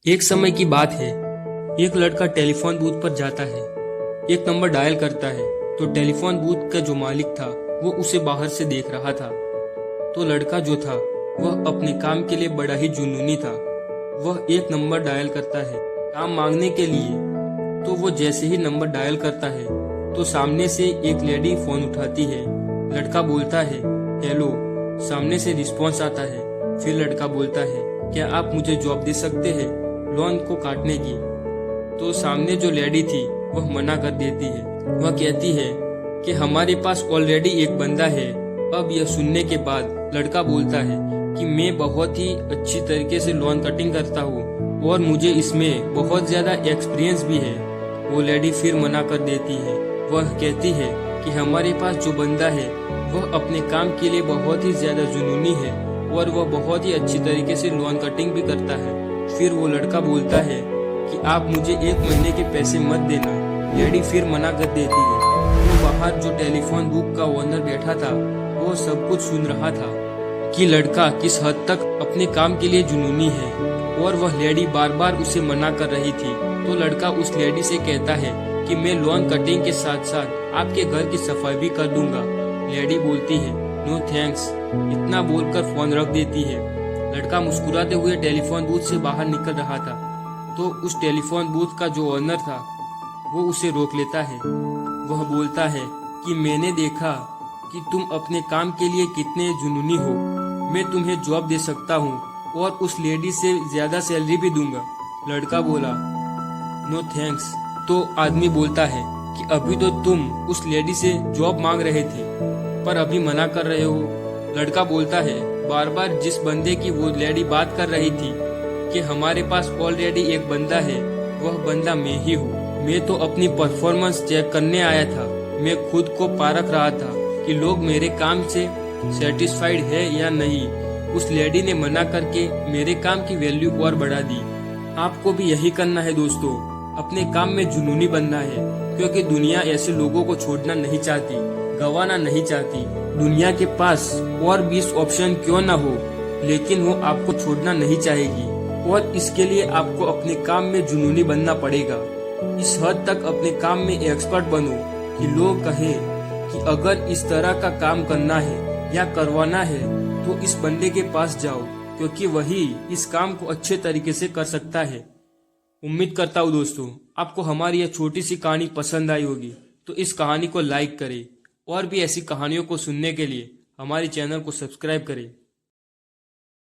एक समय की बात है। एक लड़का टेलीफोन बूथ पर जाता है, एक नंबर डायल करता है तो टेलीफोन बूथ का जो मालिक था वो उसे बाहर से देख रहा था। तो लड़का जो था वह अपने काम के लिए बड़ा ही जुनूनी था। वह एक नंबर डायल करता है काम मांगने के लिए। तो वो जैसे ही नंबर डायल करता है तो सामने से एक लेडी फोन उठाती है। लड़का बोलता है हेलो। सामने से रिस्पॉन्स आता है। फिर लड़का बोलता है क्या आप मुझे जॉब दे सकते हैं लोन को काटने की। तो सामने जो लेडी थी वह मना कर देती है। वह कहती है कि हमारे पास ऑलरेडी एक बंदा है। अब यह सुनने के बाद लड़का बोलता है कि मैं बहुत ही अच्छी तरीके से लोन कटिंग करता हूँ और मुझे इसमें बहुत ज्यादा एक्सपीरियंस भी है। वो लेडी फिर मना कर देती है। वह कहती है कि हमारे पास जो बंदा है वह अपने काम के लिए बहुत ही ज्यादा जुनूनी है और वह बहुत ही अच्छी तरीके से लोन कटिंग भी करता है। फिर वो लड़का बोलता है कि आप मुझे 1 महीने के पैसे मत देना। लेडी फिर मना कर देती है। तो बाहर जो टेलीफोन बुक का ओनर बैठा था वो सब कुछ सुन रहा था कि लड़का किस हद तक अपने काम के लिए जुनूनी है और वह लेडी बार बार उसे मना कर रही थी। तो लड़का उस लेडी से कहता है कि मैं लोन कटिंग के साथ साथ आपके घर की सफाई भी कर दूंगा। लेडी बोलती है नो थैंक्स। इतना बोलकर फोन रख देती है। लड़का मुस्कुराते हुए टेलीफोन बूथ से बाहर निकल रहा था तो उस टेलीफोन बूथ का जो ओनर था वो उसे रोक लेता है। वह बोलता है कि मैंने देखा कि तुम अपने काम के लिए कितने जुनूनी हो। मैं तुम्हें जॉब दे सकता हूँ और उस लेडी से ज्यादा सैलरी भी दूंगा। लड़का बोला नो थैंक्स। तो आदमी बोलता है कि अभी तो तुम उस लेडी से जॉब मांग रहे थे पर अभी मना कर रहे हो। लड़का बोलता है बार बार जिस बंदे की वो लेडी बात कर रही थी कि हमारे पास ऑलरेडी एक बंदा है वह बंदा मैं ही हूँ। मैं तो अपनी परफॉर्मेंस चेक करने आया था। मैं खुद को पारख रहा था कि लोग मेरे काम से सेटिस्फाइड है या नहीं। उस लेडी ने मना करके मेरे काम की वैल्यू और बढ़ा दी। आपको भी यही करना है दोस्तों। अपने काम में जुनूनी बनना है क्योंकि दुनिया ऐसे लोगों को छोड़ना नहीं चाहती, गंवाना नहीं चाहती। दुनिया के पास और 20 ऑप्शन क्यों ना हो लेकिन वो आपको छोड़ना नहीं चाहेगी और इसके लिए आपको अपने काम में जुनूनी बनना पड़ेगा। इस हद तक अपने काम में एक्सपर्ट बनो कि लोग कहें कि अगर इस तरह का काम करना है या करवाना है तो इस बंदे के पास जाओ क्योंकि वही इस काम को अच्छे तरीके से कर सकता है। उम्मीद करता हूँ दोस्तों आपको हमारी यह छोटी सी कहानी पसंद आई होगी। तो इस कहानी को लाइक करें और भी ऐसी कहानियों को सुनने के लिए हमारे चैनल को सब्सक्राइब करें।